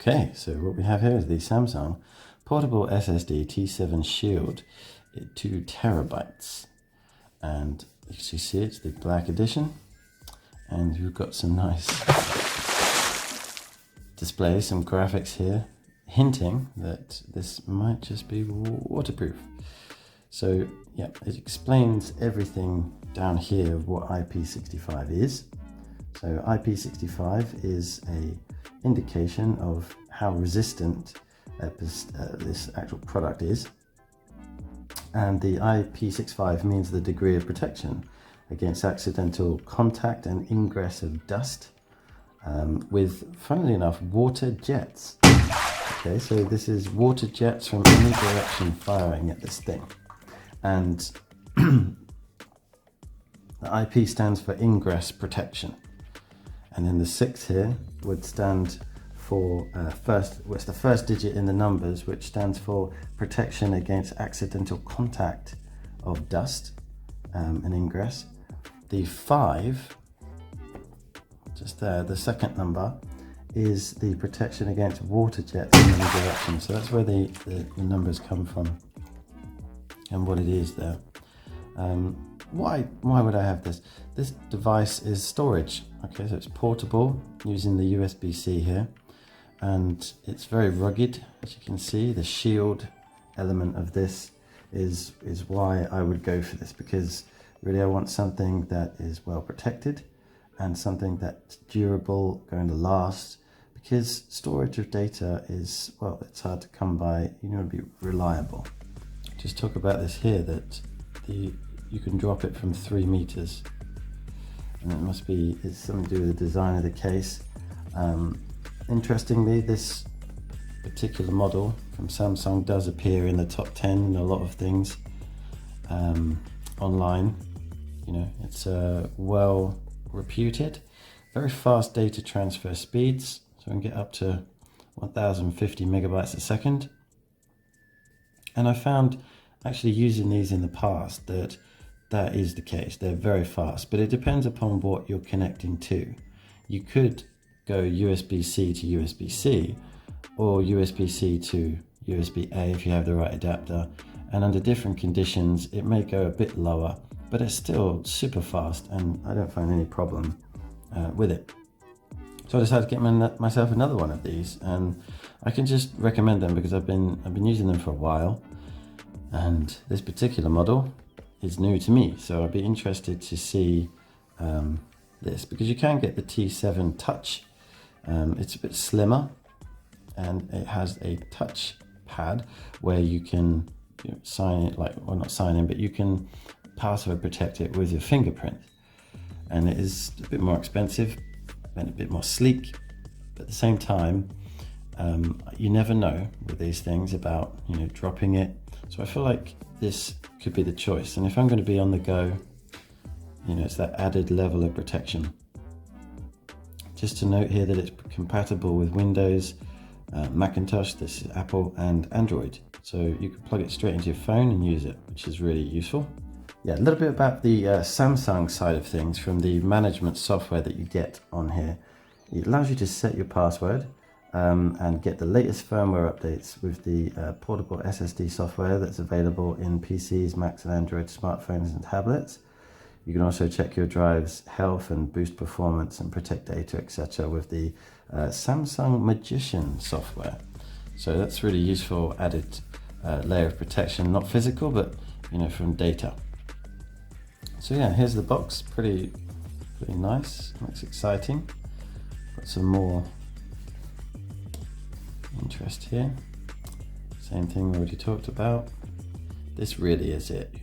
Okay, so what we have here is the Samsung portable SSD T7 Shield, 2 terabytes, and as you see, it's the black edition, and you've got some nice displays, some graphics here, hinting that this might just be waterproof. So yeah, it explains everything down here of what IP65 is. So IP65 is a indication of how resistant this actual product is, and the IP65 means the degree of protection against accidental contact and ingress of dust with, funnily enough, water jets. Okay, so this is water jets from any direction firing at this thing, and the IP stands for ingress protection. And then the 6 here would stand for it's the first digit in the numbers, which stands for protection against accidental contact of dust and ingress. The 5, just there, the second number, is the protection against water jets in any direction. So that's where the numbers come from and what it is there. Why would I have this? This device is storage. Okay, so it's portable using the USB-C here, and it's very rugged, as you can see. The shield element of this is why I would go for this, because really I want something that is well protected and something that's durable, going to last, because storage of data is, well, it's hard to come by. You know, to be reliable. Just talk about this here, that you can drop it from 3 meters, and it's something to do with the design of the case. Interestingly, this particular model from Samsung does appear in the top 10 in a lot of things online. You know, it's well reputed, very fast data transfer speeds, so we can get up to 1050 megabytes a second. And I found, actually using these in the past, that is the case. They're very fast, but it depends upon what you're connecting to. You could go USB-C to USB-C, or USB-C to USB-A if you have the right adapter, and under different conditions it may go a bit lower, but it's still super fast, and I don't find any problem with it. So I decided to get myself another one of these, and I can just recommend them because I've been using them for a while, and this particular model is new to me, so I'd be interested to see this, because you can get the T7 Touch. It's a bit slimmer, and it has a touch pad where you can sign it, not sign in, but you can password protect it with your fingerprint. And it is a bit more expensive and a bit more sleek, but at the same time, you never know with these things about dropping it. So I feel like this could be the choice. And if I'm going to be on the go, it's that added level of protection. Just to note here that it's compatible with Windows, Macintosh, this is Apple, and Android. So you can plug it straight into your phone and use it, which is really useful. Yeah, a little bit about the Samsung side of things from the management software that you get on here. It allows you to set your password and get the latest firmware updates with the portable SSD software that's available in PCs, Macs, and Android smartphones and tablets. You can also check your drive's health and boost performance and protect data, etc. with the Samsung Magician software. So that's really useful added layer of protection, not physical, but from data. So yeah, here's the box, pretty nice, looks exciting. Got some more interest here. Same thing we already talked about. This really is it,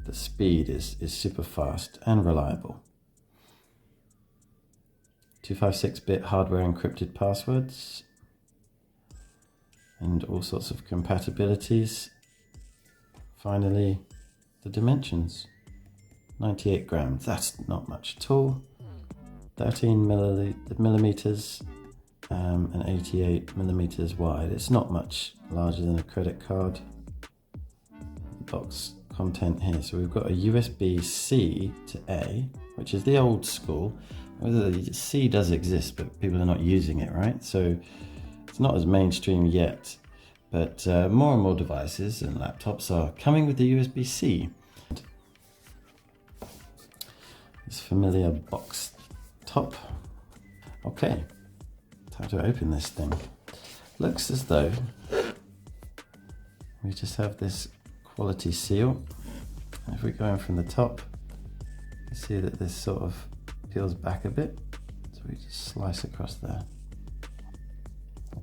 the speed is super fast and reliable. 256-bit hardware encrypted passwords and all sorts of compatibilities. Finally, the dimensions. 98 grams, that's not much at all. 13 millimeters and 88 millimeters wide. It's not much larger than a credit card. Box content here. So we've got a USB-C to A, which is the old school. The C does exist, but people are not using it, right? So it's It's not as mainstream yet, but more and more devices and laptops are coming with the USB-C. This familiar box top. Okay, time to open this thing. Looks as though we just have this quality seal. And if we go in from the top, you see that this sort of peels back a bit. So we just slice across there.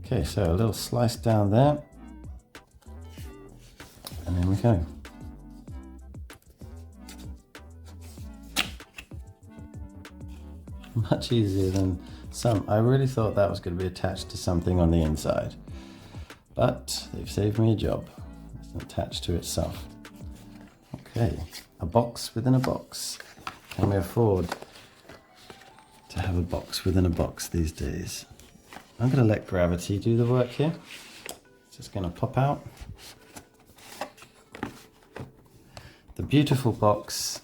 Okay, so a little slice down there. And then we go. Much easier than some. I really thought that was going to be attached to something on the inside, but they've saved me a job. It's attached to itself. Okay, a box within a box. Can we afford to have a box within a box these days? I'm going to let gravity do the work here. It's just going to pop out. The beautiful box,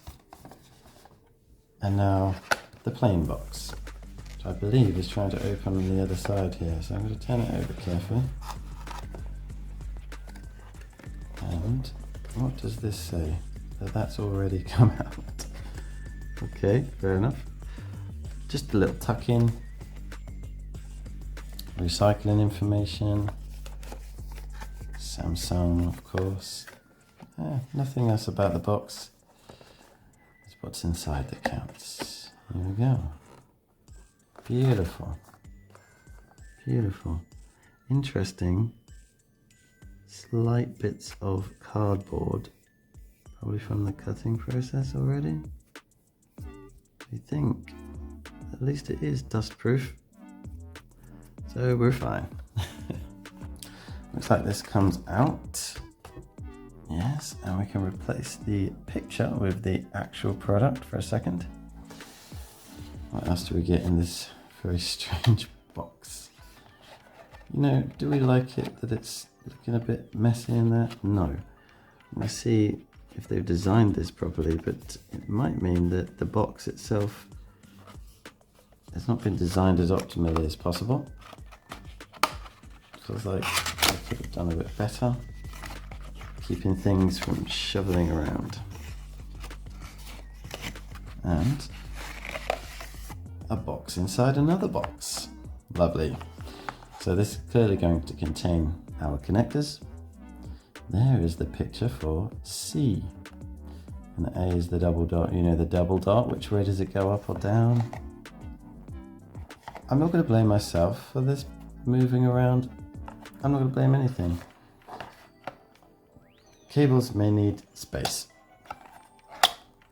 and now the plain box, which I believe is trying to open on the other side here. So I'm going to turn it over carefully. And what does this say? That that's already come out. Okay, fair enough. Just a little tuck in. Recycling information. Samsung, of course. Nothing else about the box. It's what's inside that counts. Here we go. Beautiful. Beautiful. Interesting. Slight bits of cardboard. Probably from the cutting process already. I think at least it is dust proof. So we're fine. Looks like this comes out. Yes, and we can replace the picture with the actual product for a second. What else do we get in this very strange box? You know, do we like it that it's looking a bit messy in there? No. Let's see if they've designed this properly, but it might mean that the box itself has not been designed as optimally as possible. Feels like I could have done a bit better, keeping things from shoveling around. And a box inside another box. Lovely. So this is clearly going to contain our connectors. There is the picture for C. And the A is the double dot. You know the double dot, which way does it go, up or down? I'm not going to blame myself for this moving around. I'm not going to blame anything. Cables may need space.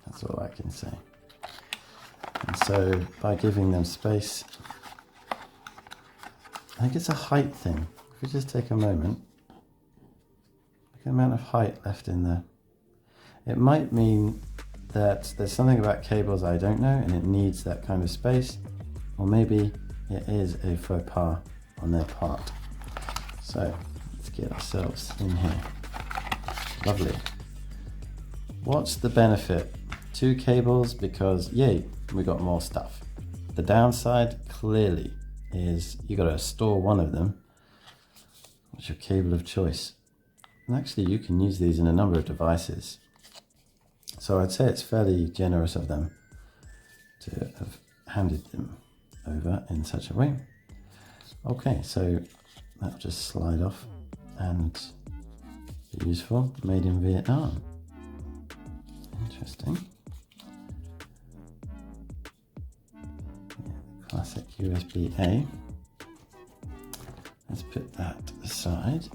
That's all I can say. And so by giving them space, I think it's a height thing. If we just take a moment, look at the amount of height left in there. It might mean that there's something about cables I don't know and it needs that kind of space, or maybe it is a faux pas on their part. So let's get ourselves in here. Lovely. What's the benefit? 2 cables because yay, we got more stuff. The downside clearly is you got to store one of them. What's your cable of choice? And actually you can use these in a number of devices. So I'd say it's fairly generous of them to have handed them over in such a way. Okay, so that'll just slide off and be useful. Made in Vietnam. Interesting. Yeah, classic USB-A. Let's put that aside.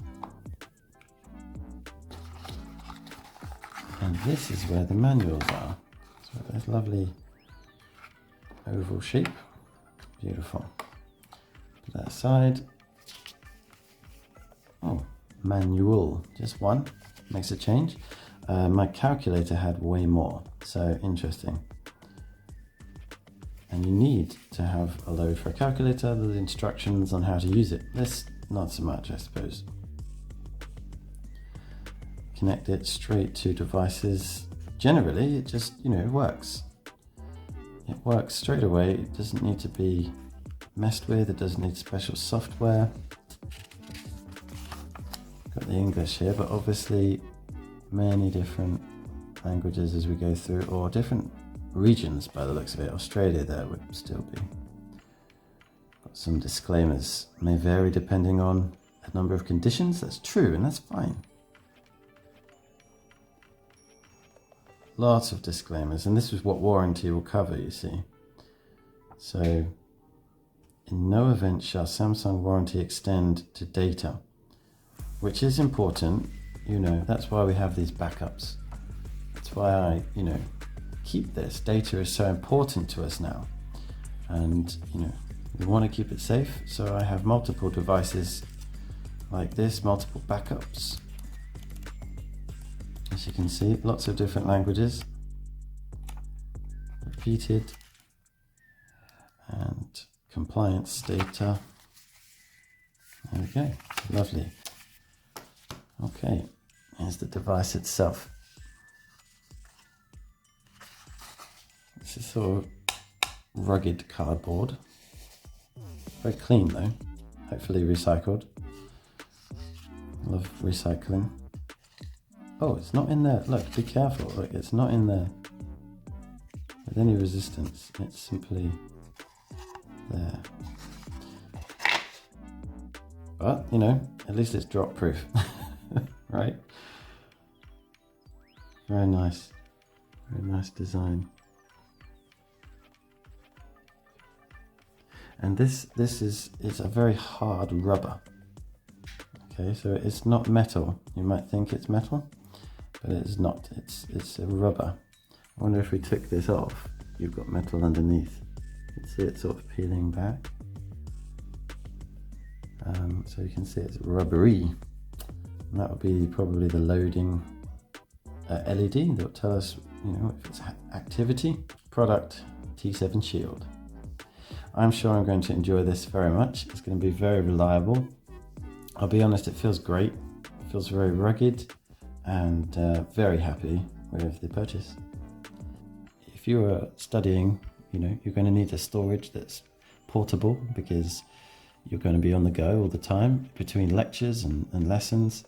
And this is where the manuals are. So there's lovely oval shape. Beautiful. Put that aside. Oh, manual. Just one. Makes a change. My calculator had way more. So interesting. And you need to have a load for a calculator. There's instructions on how to use it. This, not so much, I suppose. Connect it straight to devices. Generally, it just, works. It works straight away. It doesn't need to be messed with. It doesn't need special software. Got the English here, but obviously many different languages as we go through, or different regions by the looks of it. Australia there would still be. Got some disclaimers. May vary depending on a number of conditions. That's true, and that's fine. Lots of disclaimers, and this is what warranty will cover, you see. So, in no event shall Samsung warranty extend to data, which is important. You know, that's why we have these backups. That's why I, keep this. Data is so important to us now. And, we want to keep it safe. So I have multiple devices like this, multiple backups. As you can see, lots of different languages. Repeated. And compliance data. There we go. Lovely. Okay, here's the device itself. This is sort of rugged cardboard. Very clean though, hopefully recycled. I love recycling. Oh, it's not in there. Look, be careful. Look, it's not in there with any resistance. It's simply there. But, at least it's drop proof. Right? Very nice. Very nice design. And this is a very hard rubber. Okay, so it's not metal. You might think it's metal, but it's not. It's a rubber. I wonder if we took this off, you've got metal underneath. You can see it sort of peeling back. So you can see it's rubbery. And that would be probably the loading LED that will tell us, if it's activity. Product T7 Shield. I'm sure I'm going to enjoy this very much. It's going to be very reliable. I'll be honest, it feels great. It feels very rugged, and very happy with the purchase. If you are studying, you're going to need a storage that's portable, because you're going to be on the go all the time between lectures and lessons.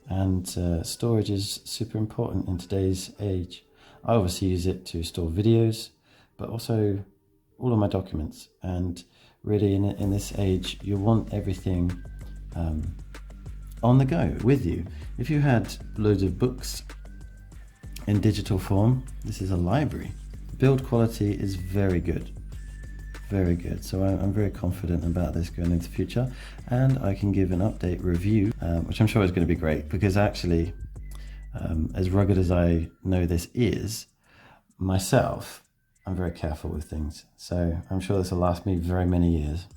And storage is super important in today's age. I obviously use it to store videos, but also all of my documents. And really in this age, you want everything on the go with you. If you had loads of books in digital form, this is a library. Build quality is very good. Very good. So I'm very confident about this going into the future, and I can give an update review, which I'm sure is going to be great, because actually, as rugged as I know this is, myself, I'm very careful with things. So I'm sure this will last me very many years.